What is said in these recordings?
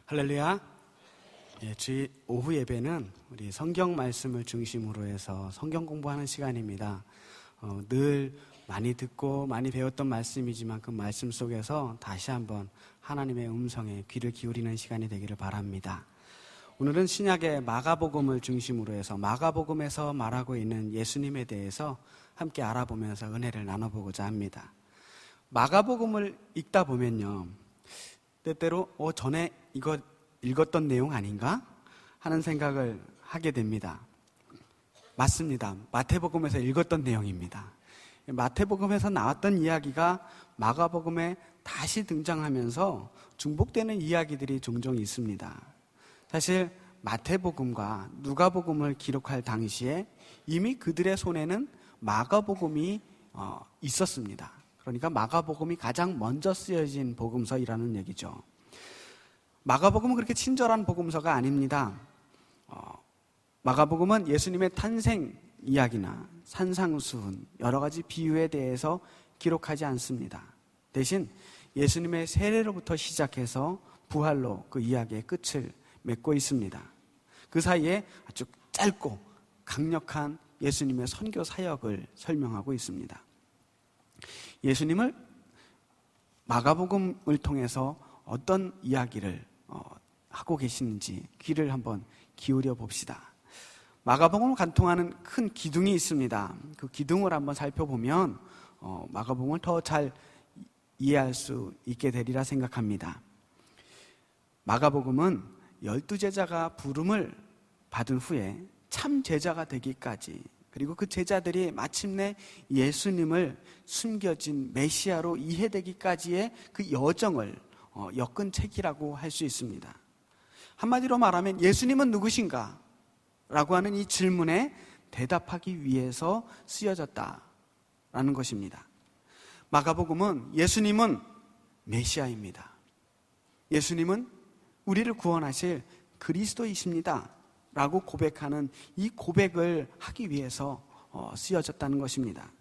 할렐루야. 주일 오후 예배는 우리 성경 말씀을 중심으로 해서 성경 공부하는 시간입니다. 늘 많이 듣고 많이 배웠던 말씀이지만 그 말씀 속에서 다시 한번 하나님의 음성에 귀를 기울이는 시간이 되기를 바랍니다. 오늘은 신약의 마가복음을 중심으로 해서 마가복음에서 말하고 있는 예수님에 대해서 함께 알아보면서 은혜를 나눠보고자 합니다. 마가복음을 읽다 보면요, 때때로 전에 이거 읽었던 내용 아닌가 하는 생각을 하게 됩니다. 맞습니다. 마태복음에서 읽었던 내용입니다. 마태복음에서 나왔던 이야기가 마가복음에 다시 등장하면서 중복되는 이야기들이 종종 있습니다. 사실 마태복음과 누가복음을 기록할 당시에 이미 그들의 손에는 마가복음이 있었습니다. 그러니까 마가복음이 가장 먼저 쓰여진 복음서이라는 얘기죠. 마가복음은 그렇게 친절한 복음서가 아닙니다. 마가복음은 예수님의 탄생 이야기나 산상수훈, 여러 가지 비유에 대해서 기록하지 않습니다. 대신 예수님의 세례로부터 시작해서 부활로 그 이야기의 끝을 맺고 있습니다. 그 사이에 아주 짧고 강력한 예수님의 선교 사역을 설명하고 있습니다. 예수님을 마가복음을 통해서 어떤 이야기를 하고 계시는지 귀를 한번 기울여 봅시다. 마가복음을 관통하는 큰 기둥이 있습니다. 그 기둥을 한번 살펴보면 마가복음을 더 잘 이해할 수 있게 되리라 생각합니다. 마가복음은 12제자가 부름을 받은 후에 참 제자가 되기까지, 그리고 그 제자들이 마침내 예수님을 숨겨진 메시아로 이해되기까지의 그 여정을 엮은 책이라고 할 수 있습니다. 한마디로 말하면 예수님은 누구신가? 라고 하는 이 질문에 대답하기 위해서 쓰여졌다라는 것입니다. 마가복음은 예수님은 메시아입니다. 예수님은 우리를 구원하실 그리스도이십니다 라고 고백하는 이 고백을 하기 위해서 쓰여졌다는 것입니다.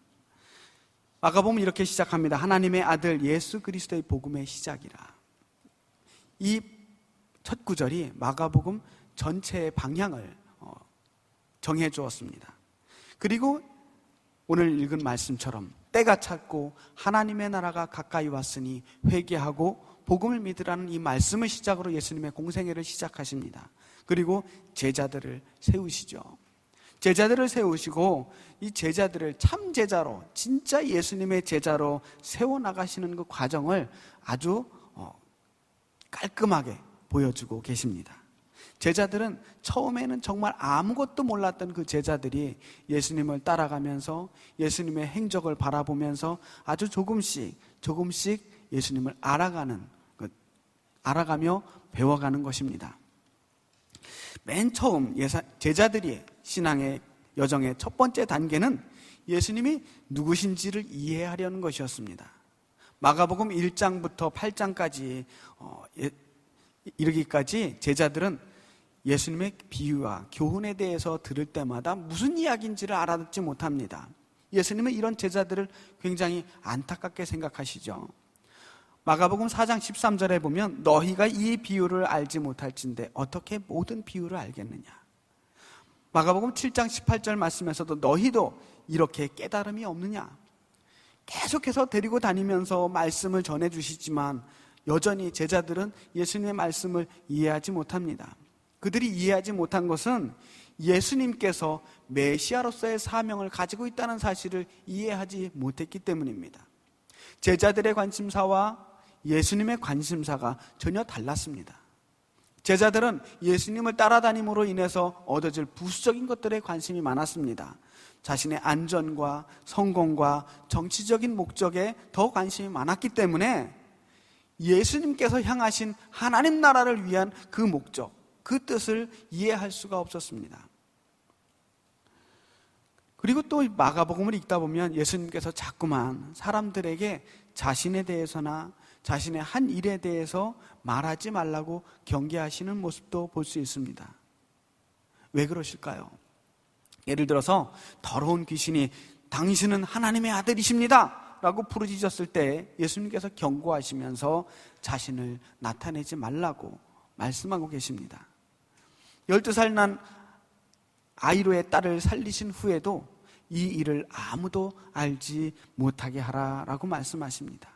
마가복음은 이렇게 시작합니다. 하나님의 아들 예수 그리스도의 복음의 시작이라. 이 첫 구절이 마가복음 전체의 방향을 정해 주었습니다. 그리고 오늘 읽은 말씀처럼 때가 찼고 하나님의 나라가 가까이 왔으니 회개하고 복음을 믿으라는 이 말씀을 시작으로 예수님의 공생애를 시작하십니다. 그리고 제자들을 세우시죠. 제자들을 세우시고 이 제자들을 참 제자로, 진짜 예수님의 제자로 세워나가시는 그 과정을 아주 깔끔하게 보여주고 계십니다. 제자들은 처음에는 정말 아무것도 몰랐던 그 제자들이 예수님을 따라가면서 예수님의 행적을 바라보면서 아주 조금씩 예수님을 알아가며 배워가는 것입니다. 맨 처음 제자들이 신앙의 여정의 첫 번째 단계는 예수님이 누구신지를 이해하려는 것이었습니다. 마가복음 1장부터 8장까지 이르기까지 제자들은 예수님의 비유와 교훈에 대해서 들을 때마다 무슨 이야기인지를 알아듣지 못합니다. 예수님은 이런 제자들을 굉장히 안타깝게 생각하시죠. 마가복음 4장 13절에 보면 너희가 이 비유를 알지 못할진대 어떻게 모든 비유를 알겠느냐. 마가복음 7장 18절 말씀에서도 너희도 이렇게 깨달음이 없느냐. 계속해서 데리고 다니면서 말씀을 전해주시지만 여전히 제자들은 예수님의 말씀을 이해하지 못합니다. 그들이 이해하지 못한 것은 예수님께서 메시아로서의 사명을 가지고 있다는 사실을 이해하지 못했기 때문입니다. 제자들의 관심사와 예수님의 관심사가 전혀 달랐습니다. 제자들은 예수님을 따라다님으로 인해서 얻어질 부수적인 것들에 관심이 많았습니다. 자신의 안전과 성공과 정치적인 목적에 더 관심이 많았기 때문에 예수님께서 향하신 하나님 나라를 위한 그 목적, 그 뜻을 이해할 수가 없었습니다. 그리고 또 마가복음을 읽다 보면 예수님께서 자꾸만 사람들에게 자신에 대해서나 자신의 한 일에 대해서 말하지 말라고 경계하시는 모습도 볼 수 있습니다. 왜 그러실까요? 예를 들어서 더러운 귀신이 당신은 하나님의 아들이십니다 라고 부르짖었을 때 예수님께서 경고하시면서 자신을 나타내지 말라고 말씀하고 계십니다. 12살 난 아이로의 딸을 살리신 후에도 이 일을 아무도 알지 못하게 하라라고 말씀하십니다.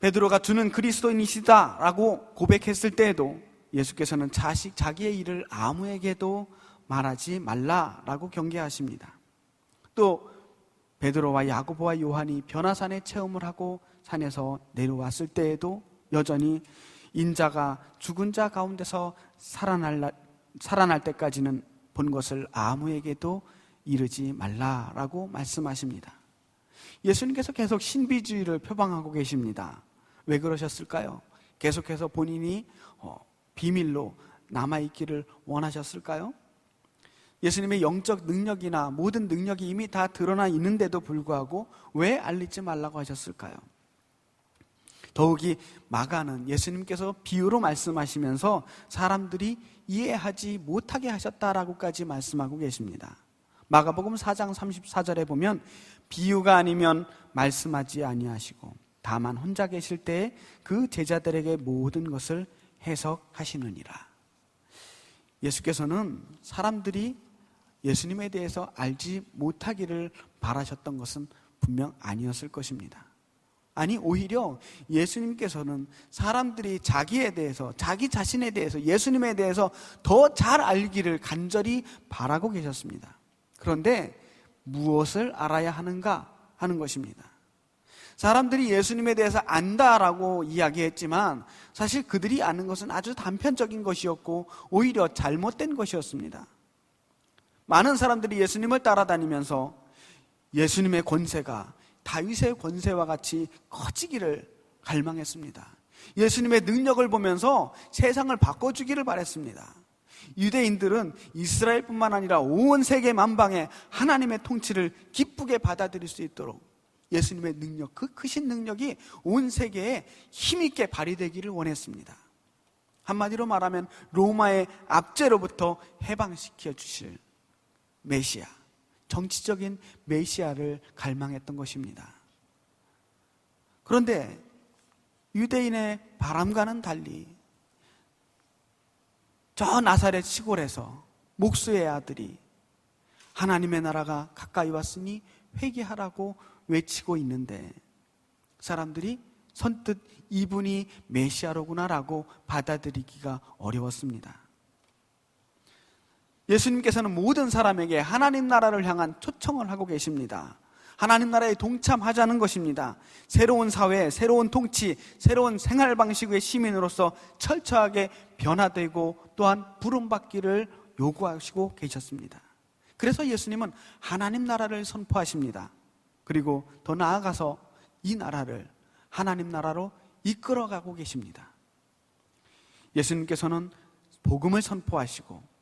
베드로가 주는 그리스도인이시다라고 고백했을 때에도 예수께서는 자기의 일을 아무에게도 말하지 말라라고 경계하십니다. 또 베드로와 야고보와 요한이 변화산에 체험을 하고 산에서 내려왔을 때에도 여전히 인자가 죽은 자 가운데서 살아날 때까지는 본 것을 아무에게도 이르지 말라라고 말씀하십니다. 예수님께서 계속 신비주의를 표방하고 계십니다. 왜 그러셨을까요? 계속해서 본인이 비밀로 남아있기를 원하셨을까요? 예수님의 영적 능력이나 모든 능력이 이미 다 드러나 있는데도 불구하고 왜 알리지 말라고 하셨을까요? 더욱이 마가는 예수님께서 비유로 말씀하시면서 사람들이 이해하지 못하게 하셨다라고까지 말씀하고 계십니다. 마가복음 4장 34절에 보면 비유가 아니면 말씀하지 아니하시고 다만 혼자 계실 때에 그 제자들에게 모든 것을 해석하시느니라. 예수께서는 사람들이 예수님에 대해서 알지 못하기를 바라셨던 것은 분명 아니었을 것입니다. 아니, 오히려 예수님께서는 사람들이 자기에 대해서, 자기 자신에 대해서, 예수님에 대해서 더 잘 알기를 간절히 바라고 계셨습니다. 그런데 무엇을 알아야 하는가 하는 것입니다. 사람들이 예수님에 대해서 안다라고 이야기했지만 사실 그들이 아는 것은 아주 단편적인 것이었고 오히려 잘못된 것이었습니다. 많은 사람들이 예수님을 따라다니면서 예수님의 권세가 다윗의 권세와 같이 커지기를 갈망했습니다. 예수님의 능력을 보면서 세상을 바꿔주기를 바랬습니다. 유대인들은 이스라엘뿐만 아니라 온 세계 만방에 하나님의 통치를 기쁘게 받아들일 수 있도록 예수님의 능력, 그 크신 능력이 온 세계에 힘있게 발휘되기를 원했습니다. 한마디로 말하면 로마의 압제로부터 해방시켜 주실 메시아, 정치적인 메시아를 갈망했던 것입니다. 그런데 유대인의 바람과는 달리 저 나사렛 시골에서 목수의 아들이 하나님의 나라가 가까이 왔으니 회개하라고 외치고 있는데 사람들이 선뜻 이분이 메시아로구나라고 받아들이기가 어려웠습니다. 예수님께서는 모든 사람에게 하나님 나라를 향한 초청을 하고 계십니다. 하나님 나라에 동참하자는 것입니다. 새로운 사회, 새로운 통치, 새로운 생활 방식의 시민으로서 철저하게 변화되고 또한 부름받기를 요구하시고 계셨습니다. 그래서 예수님은 하나님 나라를 선포하십니다. 그리고 더 나아가서 이 나라를 하나님 나라로 이끌어가고 계십니다. 예수님께서는 복음을 선포하시고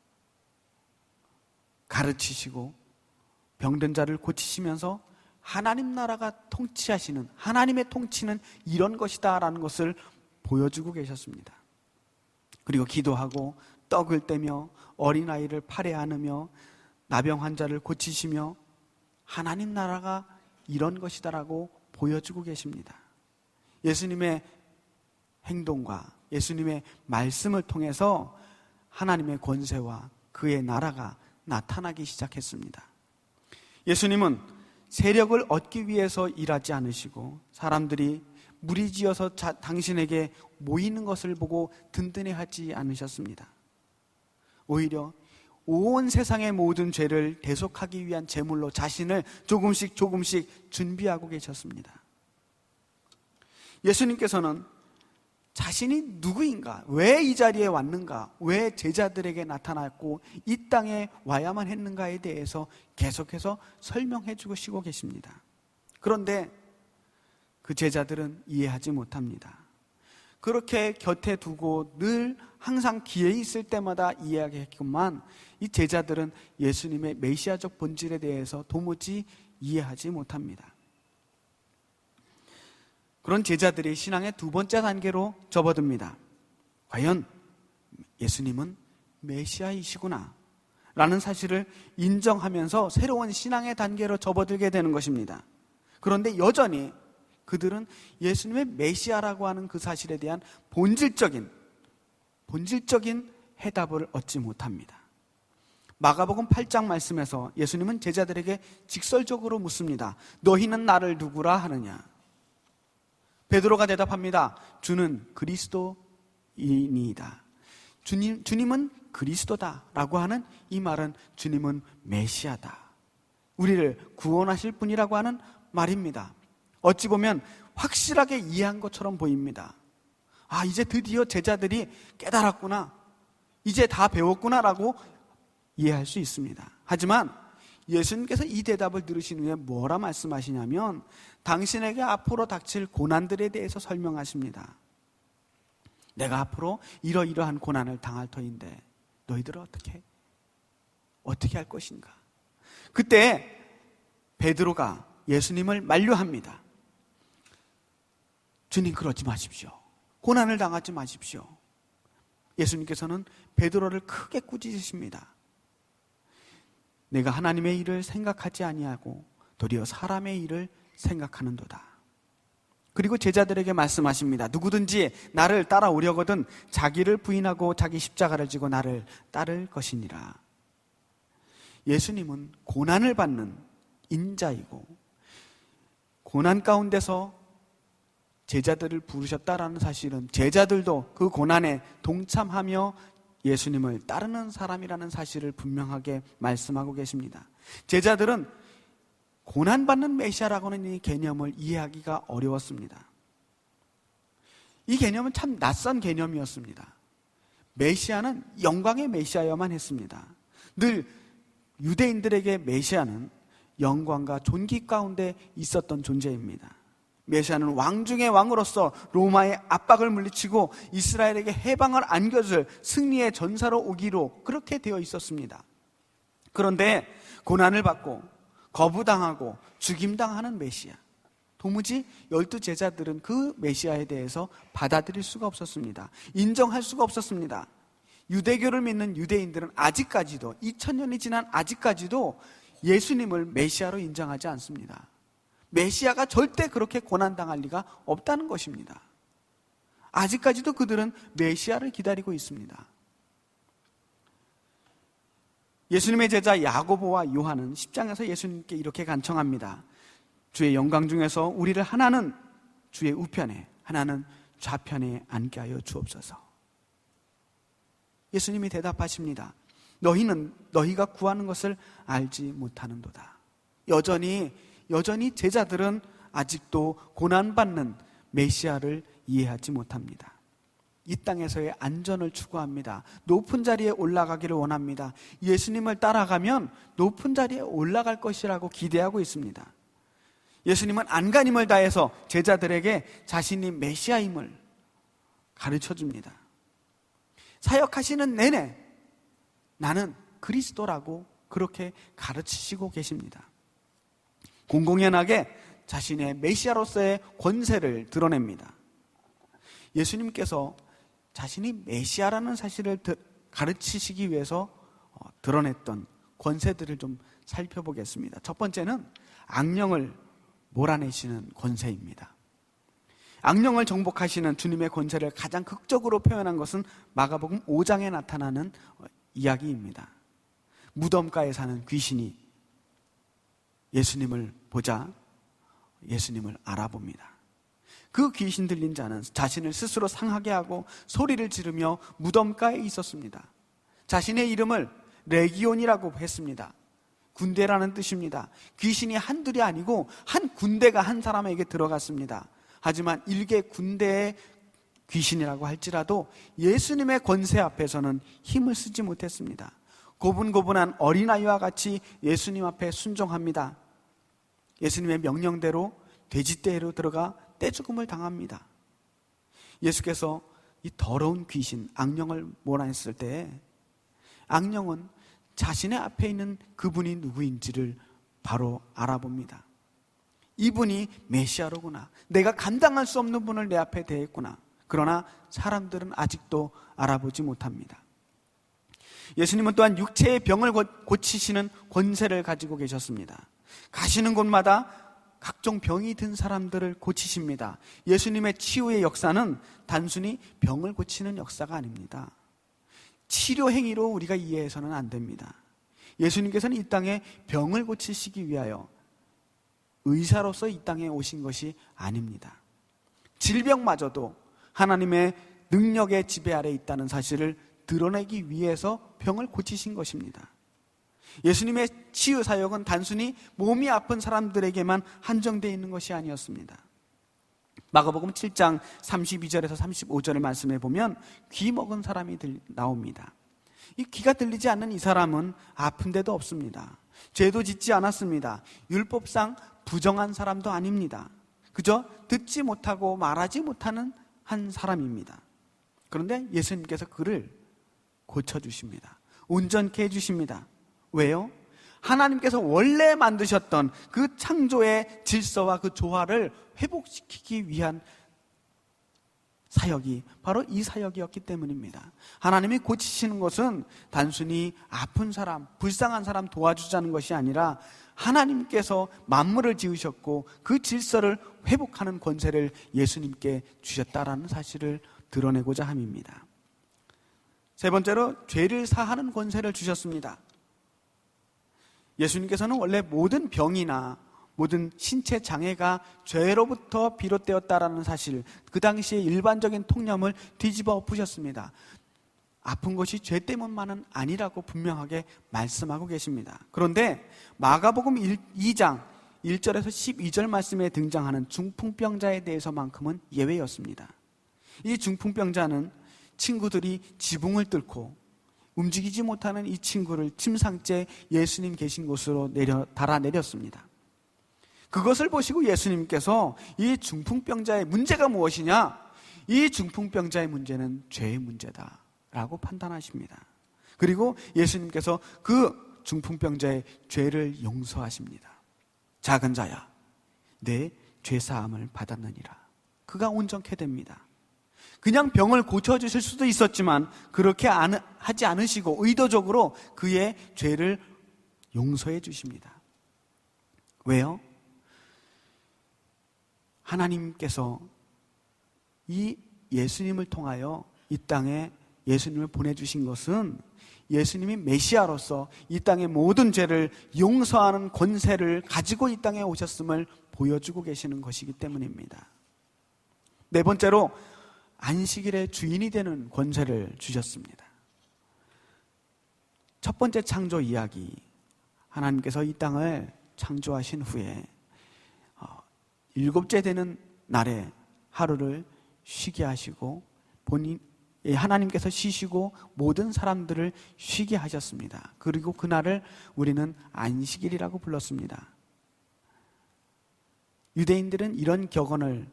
가르치시고 병든 자를 고치시면서 하나님 나라가 통치하시는, 하나님의 통치는 이런 것이다 라는 것을 보여주고 계셨습니다. 그리고 기도하고 떡을 떼며 어린아이를 팔에 안으며 나병 환자를 고치시며 하나님 나라가 이런 것이다라고 보여주고 계십니다. 예수님의 행동과 예수님의 말씀을 통해서 하나님의 권세와 그의 나라가 나타나기 시작했습니다. 예수님은 세력을 얻기 위해서 일하지 않으시고 사람들이 무리지어서 당신에게 모이는 것을 보고 든든해하지 않으셨습니다. 오히려 온 세상의 모든 죄를 대속하기 위한 제물로 자신을 조금씩 준비하고 계셨습니다. 예수님께서는 자신이 누구인가, 왜 이 자리에 왔는가, 왜 제자들에게 나타났고 이 땅에 와야만 했는가에 대해서 계속해서 설명해 주시고 계십니다. 그런데 그 제자들은 이해하지 못합니다. 그렇게 곁에 두고 늘 항상 기회 있을 때마다 이야기했건만 이 제자들은 예수님의 메시아적 본질에 대해서 도무지 이해하지 못합니다. 그런 제자들이 신앙의 두 번째 단계로 접어듭니다. 과연 예수님은 메시아이시구나 라는 사실을 인정하면서 새로운 신앙의 단계로 접어들게 되는 것입니다. 그런데 여전히 그들은 예수님의 메시아라고 하는 그 사실에 대한 본질적인 해답을 얻지 못합니다. 마가복음 8장 말씀에서 예수님은 제자들에게 직설적으로 묻습니다. 너희는 나를 누구라 하느냐? 베드로가 대답합니다. 주는 그리스도이니이다. 주님은 그리스도다라고 하는 이 말은 주님은 메시아다, 우리를 구원하실 분이라고 하는 말입니다. 어찌 보면 확실하게 이해한 것처럼 보입니다. 아, 이제 드디어 제자들이 깨달았구나, 이제 다 배웠구나라고 이해할 수 있습니다. 하지만 예수님께서 이 대답을 들으신 후에 뭐라 말씀하시냐면 당신에게 앞으로 닥칠 고난들에 대해서 설명하십니다. 내가 앞으로 이러이러한 고난을 당할 터인데 너희들은 어떻게 할 것인가? 그때 베드로가 예수님을 만류합니다. 주님, 그러지 마십시오. 고난을 당하지 마십시오. 예수님께서는 베드로를 크게 꾸짖으십니다. 내가 하나님의 일을 생각하지 아니하고 도리어 사람의 일을 생각하는도다. 그리고 제자들에게 말씀하십니다. 누구든지 나를 따라오려거든 자기를 부인하고 자기 십자가를 지고 나를 따를 것이니라. 예수님은 고난을 받는 인자이고 고난 가운데서 제자들을 부르셨다라는 사실은 제자들도 그 고난에 동참하며 예수님을 따르는 사람이라는 사실을 분명하게 말씀하고 계십니다. 제자들은 고난받는 메시아라고는 이 개념을 이해하기가 어려웠습니다. 이 개념은 참 낯선 개념이었습니다. 메시아는 영광의 메시아여만 했습니다. 늘 유대인들에게 메시아는 영광과 존귀 가운데 있었던 존재입니다. 메시아는 왕 중의 왕으로서 로마의 압박을 물리치고 이스라엘에게 해방을 안겨줄 승리의 전사로 오기로 그렇게 되어 있었습니다. 그런데 고난을 받고 거부당하고 죽임당하는 메시아, 도무지 12 제자들은 그 메시아에 대해서 받아들일 수가 없었습니다. 인정할 수가 없었습니다. 유대교를 믿는 유대인들은 아직까지도 2000년이 지난 아직까지도 예수님을 메시아로 인정하지 않습니다. 메시아가 절대 그렇게 고난당할 리가 없다는 것입니다. 아직까지도 그들은 메시아를 기다리고 있습니다. 예수님의 제자 야고보와 요한은 10장에서 예수님께 이렇게 간청합니다. 주의 영광 중에서 우리를 하나는 주의 우편에 하나는 좌편에 앉게 하여 주옵소서. 예수님이 대답하십니다. 너희는 너희가 구하는 것을 알지 못하는도다. 여전히 제자들은 아직도 고난받는 메시아를 이해하지 못합니다. 이 땅에서의 안전을 추구합니다. 높은 자리에 올라가기를 원합니다. 예수님을 따라가면 높은 자리에 올라갈 것이라고 기대하고 있습니다. 예수님은 안간힘을 다해서 제자들에게 자신이 메시아임을 가르쳐줍니다. 사역하시는 내내 나는 그리스도라고 그렇게 가르치시고 계십니다. 공공연하게 자신의 메시아로서의 권세를 드러냅니다. 예수님께서 자신이 메시아라는 사실을 가르치시기 위해서 드러냈던 권세들을 좀 살펴보겠습니다. 첫 번째는 악령을 몰아내시는 권세입니다. 악령을 정복하시는 주님의 권세를 가장 극적으로 표현한 것은 마가복음 5장에 나타나는 이야기입니다. 무덤가에 사는 귀신이 예수님을 보자 예수님을 알아봅니다. 그 귀신 들린 자는 자신을 스스로 상하게 하고 소리를 지르며 무덤가에 있었습니다. 자신의 이름을 레기온이라고 했습니다. 군대라는 뜻입니다. 귀신이 한둘이 아니고 한 군대가 한 사람에게 들어갔습니다. 하지만 일개 군대의 귀신이라고 할지라도 예수님의 권세 앞에서는 힘을 쓰지 못했습니다. 고분고분한 어린아이와 같이 예수님 앞에 순종합니다. 예수님의 명령대로 돼지떼로 들어가 떼죽음을 당합니다. 예수께서 이 더러운 귀신, 악령을 몰아냈을 때 악령은 자신의 앞에 있는 그분이 누구인지를 바로 알아봅니다. 이분이 메시아로구나. 내가 감당할 수 없는 분을 내 앞에 대했구나. 그러나 사람들은 아직도 알아보지 못합니다. 예수님은 또한 육체의 병을 고치시는 권세를 가지고 계셨습니다. 가시는 곳마다 각종 병이 든 사람들을 고치십니다. 예수님의 치유의 역사는 단순히 병을 고치는 역사가 아닙니다. 치료 행위로 우리가 이해해서는 안 됩니다. 예수님께서는 이 땅에 병을 고치시기 위하여 의사로서 이 땅에 오신 것이 아닙니다. 질병마저도 하나님의 능력의 지배 아래 있다는 사실을 드러내기 위해서 병을 고치신 것입니다. 예수님의 치유 사역은 단순히 몸이 아픈 사람들에게만 한정되어 있는 것이 아니었습니다. 마가복음 7장 32절에서 35절의 말씀에 보면 귀 먹은 사람이 나옵니다. 이 귀가 들리지 않는 이 사람은 아픈 데도 없습니다. 죄도 짓지 않았습니다. 율법상 부정한 사람도 아닙니다. 그저 듣지 못하고 말하지 못하는 한 사람입니다. 그런데 예수님께서 그를 고쳐주십니다. 온전케 해주십니다. 왜요? 하나님께서 원래 만드셨던 그 창조의 질서와 그 조화를 회복시키기 위한 사역이 바로 이 사역이었기 때문입니다. 하나님이 고치시는 것은 단순히 아픈 사람, 불쌍한 사람 도와주자는 것이 아니라 하나님께서 만물을 지으셨고 그 질서를 회복하는 권세를 예수님께 주셨다라는 사실을 드러내고자 함입니다. 세 번째로 죄를 사하는 권세를 주셨습니다. 예수님께서는 원래 모든 병이나 모든 신체 장애가 죄로부터 비롯되었다라는 사실, 그 당시의 일반적인 통념을 뒤집어 엎으셨습니다. 아픈 것이 죄 때문만은 아니라고 분명하게 말씀하고 계십니다. 그런데 마가복음 2장 1절에서 12절 말씀에 등장하는 중풍병자에 대해서만큼은 예외였습니다. 이 중풍병자는 친구들이 지붕을 뚫고 움직이지 못하는 이 친구를 침상째 예수님 계신 곳으로 달아내렸습니다. 그것을 보시고 예수님께서 이 중풍병자의 문제가 무엇이냐? 이 중풍병자의 문제는 죄의 문제다라고 판단하십니다. 그리고 예수님께서 그 중풍병자의 죄를 용서하십니다. 작은 자야, 내 죄사함을 받았느니라. 그가 온전케 됩니다. 그냥 병을 고쳐주실 수도 있었지만 그렇게 하지 않으시고 의도적으로 그의 죄를 용서해 주십니다. 왜요? 하나님께서 이 예수님을 통하여 이 땅에 예수님을 보내주신 것은 예수님이 메시아로서 이 땅의 모든 죄를 용서하는 권세를 가지고 이 땅에 오셨음을 보여주고 계시는 것이기 때문입니다. 네 번째로 안식일의 주인이 되는 권세를 주셨습니다. 첫 번째 창조 이야기, 하나님께서 이 땅을 창조하신 후에 일곱째 되는 날에 하루를 쉬게 하시고 하나님께서 쉬시고 모든 사람들을 쉬게 하셨습니다. 그리고 그날을 우리는 안식일이라고 불렀습니다. 유대인들은 이런 격언을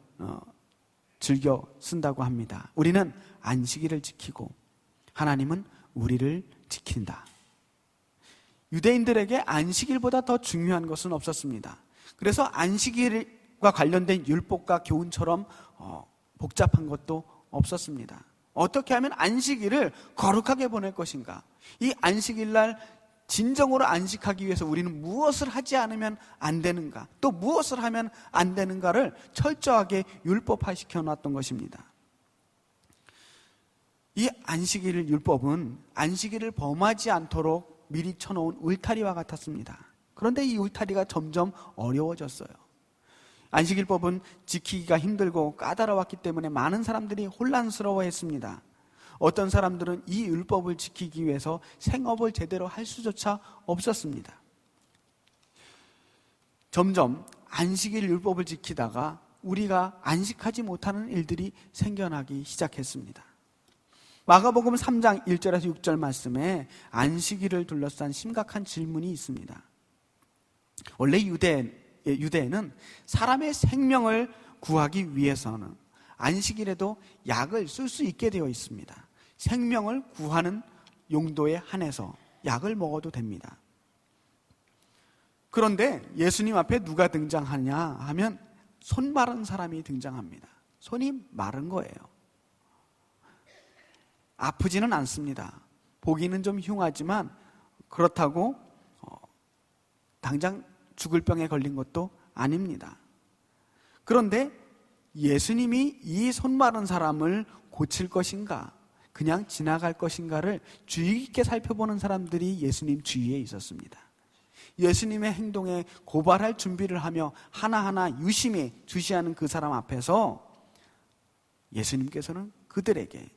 즐겨 쓴다고 합니다. 우리는 안식일을 지키고 하나님은 우리를 지킨다. 유대인들에게 안식일보다 더 중요한 것은 없었습니다. 그래서 안식일과 관련된 율법과 교훈처럼 복잡한 것도 없었습니다. 어떻게 하면 안식일을 거룩하게 보낼 것인가? 이 안식일날 진정으로 안식하기 위해서 우리는 무엇을 하지 않으면 안 되는가? 또 무엇을 하면 안 되는가를 철저하게 율법화시켜 놨던 것입니다. 이 안식일 율법은 안식일을 범하지 않도록 미리 쳐놓은 울타리와 같았습니다. 그런데 이 울타리가 점점 어려워졌어요. 안식일법은 지키기가 힘들고 까다로웠기 때문에 많은 사람들이 혼란스러워했습니다. 어떤 사람들은 이 율법을 지키기 위해서 생업을 제대로 할 수조차 없었습니다. 점점 안식일 율법을 지키다가 우리가 안식하지 못하는 일들이 생겨나기 시작했습니다. 마가복음 3장 1절에서 6절 말씀에 안식일을 둘러싼 심각한 질문이 있습니다. 원래 유대에는 사람의 생명을 구하기 위해서는 안식일에도 약을 쓸 수 있게 되어 있습니다. 생명을 구하는 용도에 한해서 약을 먹어도 됩니다. 그런데 예수님 앞에 누가 등장하냐 하면 손 마른 사람이 등장합니다. 손이 마른 거예요. 아프지는 않습니다. 보기는 좀 흉하지만 그렇다고 당장 죽을 병에 걸린 것도 아닙니다. 그런데 예수님이 이 손마른 사람을 고칠 것인가, 그냥 지나갈 것인가를 주의 깊게 살펴보는 사람들이 예수님 주위에 있었습니다. 예수님의 행동에 고발할 준비를 하며 하나하나 유심히 주시하는 그 사람 앞에서 예수님께서는 그들에게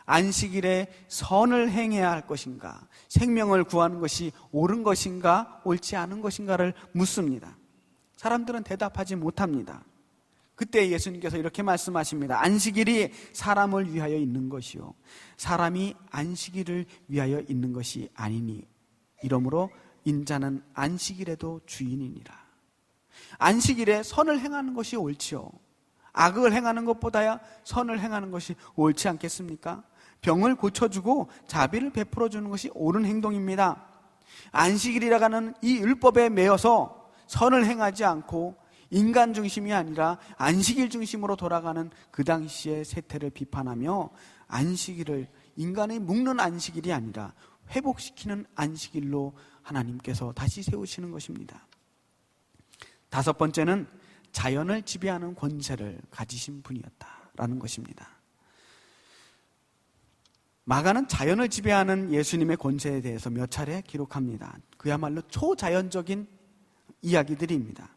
안식일에 선을 행해야 할 것인가, 생명을 구하는 것이 옳은 것인가, 옳지 않은 것인가를 묻습니다. 사람들은 대답하지 못합니다. 그때 예수님께서 이렇게 말씀하십니다. 안식일이 사람을 위하여 있는 것이요, 사람이 안식일을 위하여 있는 것이 아니니 이러므로 인자는 안식일에도 주인이니라. 안식일에 선을 행하는 것이 옳지요, 악을 행하는 것보다야 선을 행하는 것이 옳지 않겠습니까? 병을 고쳐주고 자비를 베풀어주는 것이 옳은 행동입니다. 안식일이라는 이 율법에 매여서 선을 행하지 않고 인간 중심이 아니라 안식일 중심으로 돌아가는 그 당시의 세태를 비판하며 안식일을 인간의 묶는 안식일이 아니라 회복시키는 안식일로 하나님께서 다시 세우시는 것입니다. 다섯 번째는 자연을 지배하는 권세를 가지신 분이었다라는 것입니다. 마가는 자연을 지배하는 예수님의 권세에 대해서 몇 차례 기록합니다. 그야말로 초자연적인 이야기들입니다.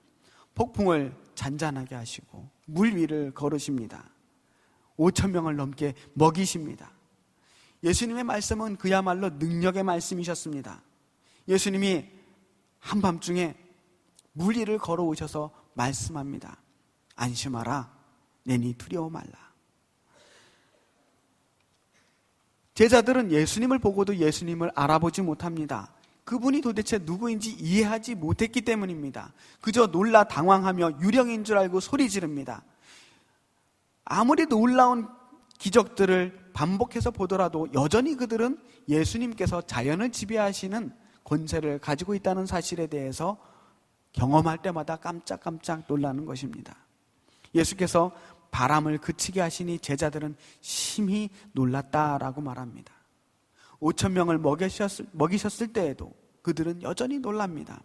폭풍을 잔잔하게 하시고 물 위를 걸으십니다. 5,000명을 넘게 먹이십니다. 예수님의 말씀은 그야말로 능력의 말씀이셨습니다. 예수님이 한밤중에 물 위를 걸어오셔서 말씀합니다. 안심하라, 내니 두려워 말라. 제자들은 예수님을 보고도 예수님을 알아보지 못합니다. 그분이 도대체 누구인지 이해하지 못했기 때문입니다. 그저 놀라 당황하며 유령인 줄 알고 소리 지릅니다. 아무리 놀라운 기적들을 반복해서 보더라도 여전히 그들은 예수님께서 자연을 지배하시는 권세를 가지고 있다는 사실에 대해서 경험할 때마다 깜짝깜짝 놀라는 것입니다. 예수께서 바람을 그치게 하시니 제자들은 심히 놀랐다라고 말합니다. 5,000명을 먹이셨을 때에도 그들은 여전히 놀랍니다.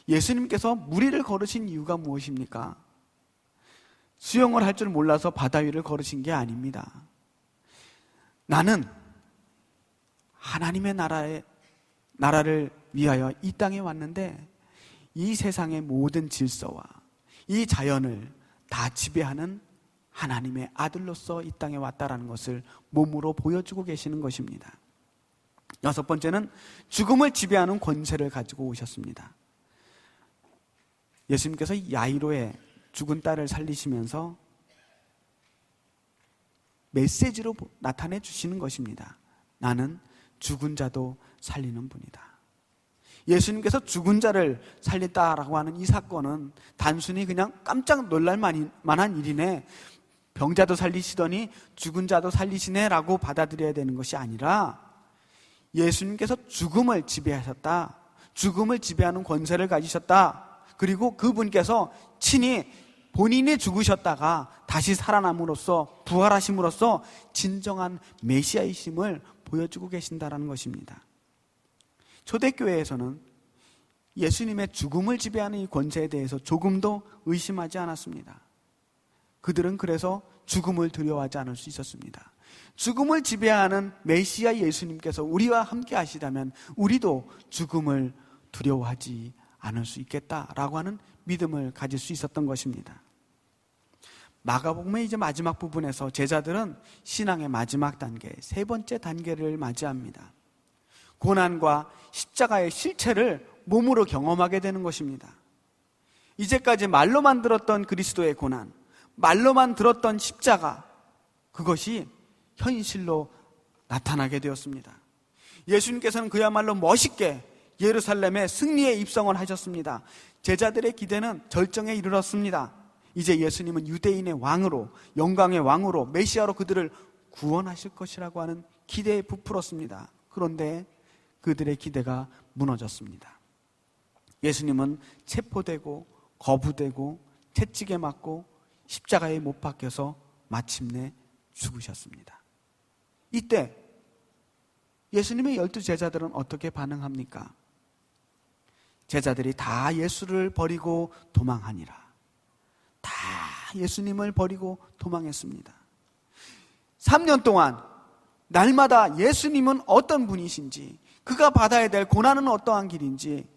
예수님께서 물 위를 걸으신 이유가 무엇입니까? 수영을 할 줄 몰라서 바다 위를 걸으신 게 아닙니다. 나는 하나님의 나라를 위하여 이 땅에 왔는데 이 세상의 모든 질서와 이 자연을 다 지배하는 하나님의 아들로서 이 땅에 왔다라는 것을 몸으로 보여주고 계시는 것입니다. 여섯 번째는 죽음을 지배하는 권세를 가지고 오셨습니다. 예수님께서 야이로의 죽은 딸을 살리시면서 메시지로 나타내 주시는 것입니다. 나는 죽은 자도 살리는 분이다. 예수님께서 죽은 자를 살렸다라고 하는 이 사건은 단순히 그냥 깜짝 놀랄 만한 일이네, 병자도 살리시더니 죽은 자도 살리시네 라고 받아들여야 되는 것이 아니라 예수님께서 죽음을 지배하셨다, 죽음을 지배하는 권세를 가지셨다, 그리고 그분께서 친히 본인이 죽으셨다가 다시 살아남으로써 부활하심으로써 진정한 메시아이심을 보여주고 계신다는 것입니다. 초대교회에서는 예수님의 죽음을 지배하는 이 권세에 대해서 조금도 의심하지 않았습니다. 그들은 그래서 죽음을 두려워하지 않을 수 있었습니다. 죽음을 지배하는 메시아 예수님께서 우리와 함께 하시다면 우리도 죽음을 두려워하지 않을 수 있겠다라고 하는 믿음을 가질 수 있었던 것입니다. 마가복음의 이제 마지막 부분에서 제자들은 신앙의 마지막 단계, 세 번째 단계를 맞이합니다. 고난과 십자가의 실체를 몸으로 경험하게 되는 것입니다. 이제까지 말로만 들었던 그리스도의 고난, 말로만 들었던 십자가, 그것이 현실로 나타나게 되었습니다. 예수님께서는 그야말로 멋있게 예루살렘에 승리의 입성을 하셨습니다. 제자들의 기대는 절정에 이르렀습니다. 이제 예수님은 유대인의 왕으로, 영광의 왕으로, 메시아로 그들을 구원하실 것이라고 하는 기대에 부풀었습니다. 그런데 그들의 기대가 무너졌습니다. 예수님은 체포되고 거부되고 채찍에 맞고 십자가에 못 박혀서 마침내 죽으셨습니다. 이때 예수님의 12 제자들은 어떻게 반응합니까? 제자들이 다 예수를 버리고 도망하니라. 다 예수님을 버리고 도망했습니다. 3년 동안 날마다 예수님은 어떤 분이신지, 그가 받아야 될 고난은 어떠한 길인지,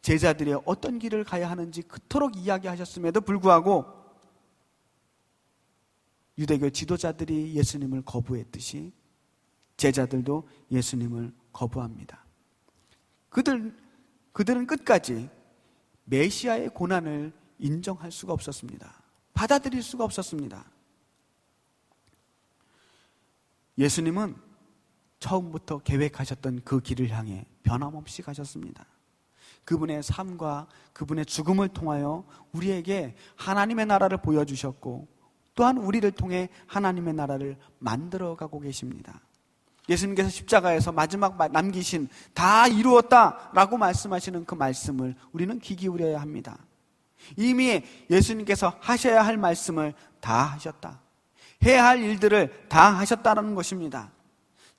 제자들이 어떤 길을 가야 하는지 그토록 이야기하셨음에도 불구하고 유대교 지도자들이 예수님을 거부했듯이 제자들도 예수님을 거부합니다. 그들은 끝까지 메시아의 고난을 인정할 수가 없었습니다. 받아들일 수가 없었습니다. 예수님은 처음부터 계획하셨던 그 길을 향해 변함없이 가셨습니다. 그분의 삶과 그분의 죽음을 통하여 우리에게 하나님의 나라를 보여주셨고, 또한 우리를 통해 하나님의 나라를 만들어가고 계십니다. 예수님께서 십자가에서 마지막 남기신 다 이루었다라고 말씀하시는 그 말씀을 우리는 귀 기울여야 합니다. 이미 예수님께서 하셔야 할 말씀을 다 하셨다, 해야 할 일들을 다 하셨다는 것입니다.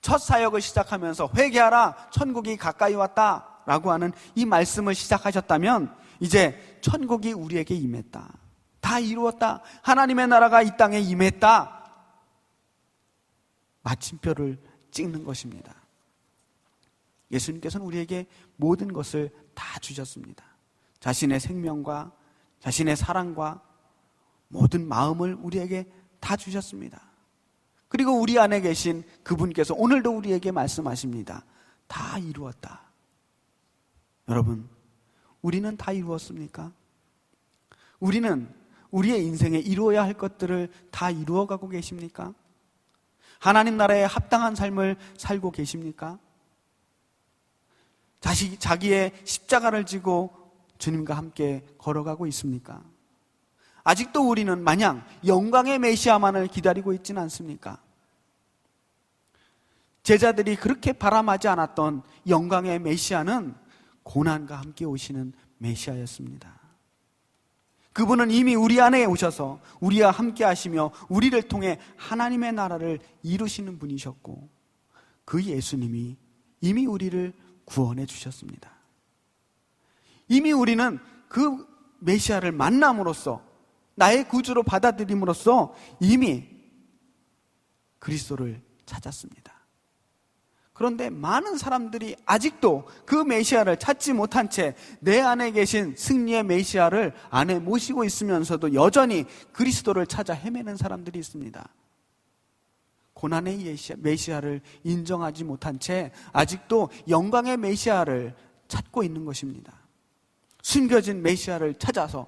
첫 사역을 시작하면서 회개하라, 천국이 가까이 왔다 라고 하는 이 말씀을 시작하셨다면 이제 천국이 우리에게 임했다, 다 이루었다, 하나님의 나라가 이 땅에 임했다, 마침표를 찍는 것입니다. 예수님께서는 우리에게 모든 것을 다 주셨습니다. 자신의 생명과 자신의 사랑과 모든 마음을 우리에게 다 주셨습니다. 그리고 우리 안에 계신 그분께서 오늘도 우리에게 말씀하십니다. 다 이루었다. 여러분, 우리는 다 이루었습니까? 우리는 우리의 인생에 이루어야 할 것들을 다 이루어가고 계십니까? 하나님 나라에 합당한 삶을 살고 계십니까? 자기의 십자가를 지고 주님과 함께 걸어가고 있습니까? 아직도 우리는 마냥 영광의 메시아만을 기다리고 있지는 않습니까? 제자들이 그렇게 바람하지 않았던 영광의 메시아는 고난과 함께 오시는 메시아였습니다. 그분은 이미 우리 안에 오셔서 우리와 함께 하시며 우리를 통해 하나님의 나라를 이루시는 분이셨고, 그 예수님이 이미 우리를 구원해 주셨습니다. 이미 우리는 그 메시아를 만남으로써, 나의 구주로 받아들임으로써 이미 그리스도를 찾았습니다. 그런데 많은 사람들이 아직도 그 메시아를 찾지 못한 채 내 안에 계신 승리의 메시아를 안에 모시고 있으면서도 여전히 그리스도를 찾아 헤매는 사람들이 있습니다. 고난의 메시아를 인정하지 못한 채 아직도 영광의 메시아를 찾고 있는 것입니다. 숨겨진 메시아를 찾아서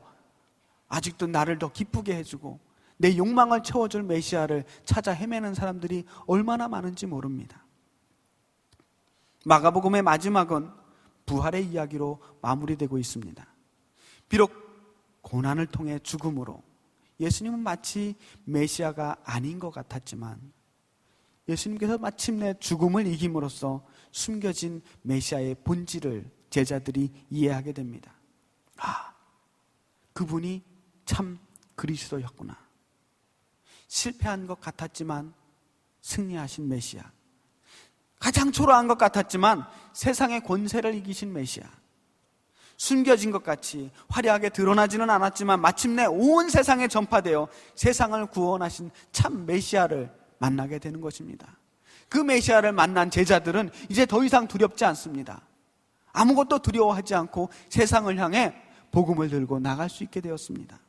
아직도 나를 더 기쁘게 해주고 내 욕망을 채워줄 메시아를 찾아 헤매는 사람들이 얼마나 많은지 모릅니다. 마가복음의 마지막은 부활의 이야기로 마무리되고 있습니다. 비록 고난을 통해 죽음으로 예수님은 마치 메시아가 아닌 것 같았지만, 예수님께서 마침내 죽음을 이김으로써 숨겨진 메시아의 본질을 제자들이 이해하게 됩니다. 아, 그분이 참 그리스도였구나. 실패한 것 같았지만 승리하신 메시아, 가장 초라한 것 같았지만 세상의 권세를 이기신 메시아, 숨겨진 것 같이 화려하게 드러나지는 않았지만 마침내 온 세상에 전파되어 세상을 구원하신 참 메시아를 만나게 되는 것입니다. 그 메시아를 만난 제자들은 이제 더 이상 두렵지 않습니다. 아무것도 두려워하지 않고 세상을 향해 복음을 들고 나갈 수 있게 되었습니다.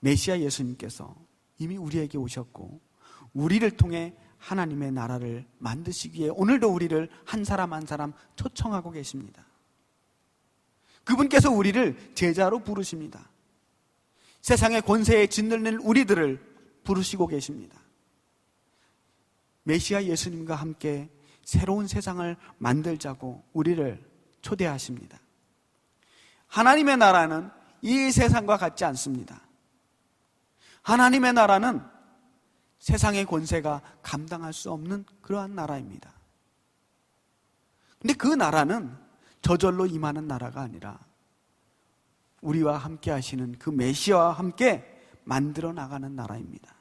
메시아 예수님께서 이미 우리에게 오셨고 우리를 통해 하나님의 나라를 만드시기에 오늘도 우리를 한 사람 한 사람 초청하고 계십니다. 그분께서 우리를 제자로 부르십니다. 세상의 권세에 짓눌린 우리들을 부르시고 계십니다. 메시아 예수님과 함께 새로운 세상을 만들자고 우리를 초대하십니다. 하나님의 나라는 이 세상과 같지 않습니다. 하나님의 나라는 세상의 권세가 감당할 수 없는 그러한 나라입니다. 근데 그 나라는 저절로 임하는 나라가 아니라 우리와 함께 하시는 그 메시아와 함께 만들어 나가는 나라입니다.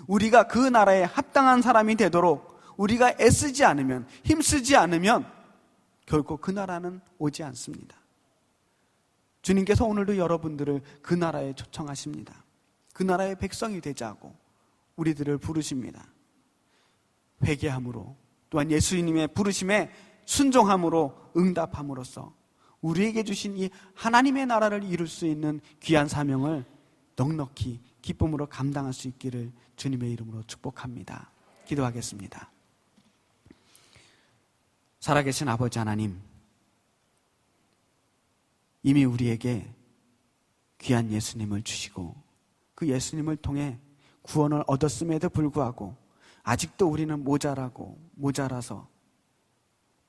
우리가 그 나라에 합당한 사람이 되도록 우리가 애쓰지 않으면, 힘쓰지 않으면 결코 그 나라는 오지 않습니다. 주님께서 오늘도 여러분들을 그 나라에 초청하십니다. 그 나라의 백성이 되자고 우리들을 부르십니다. 회개함으로, 또한 예수님의 부르심에 순종함으로 응답함으로써 우리에게 주신 이 하나님의 나라를 이룰 수 있는 귀한 사명을 넉넉히 기쁨으로 감당할 수 있기를 주님의 이름으로 축복합니다. 기도하겠습니다. 살아계신 아버지 하나님, 이미 우리에게 귀한 예수님을 주시고 그 예수님을 통해 구원을 얻었음에도 불구하고 아직도 우리는 모자라서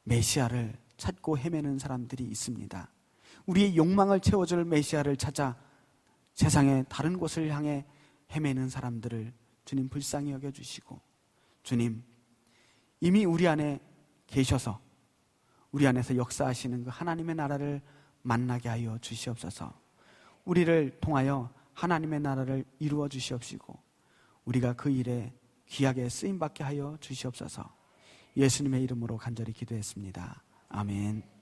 메시아를 찾고 헤매는 사람들이 있습니다. 우리의 욕망을 채워줄 메시아를 찾아 세상의 다른 곳을 향해 헤매는 사람들을 주님 불쌍히 여겨주시고, 주님 이미 우리 안에 계셔서 우리 안에서 역사하시는 그 하나님의 나라를 만나게 하여 주시옵소서. 우리를 통하여 하나님의 나라를 이루어 주시옵시고 우리가 그 일에 귀하게 쓰임받게 하여 주시옵소서. 예수님의 이름으로 간절히 기도했습니다. 아멘.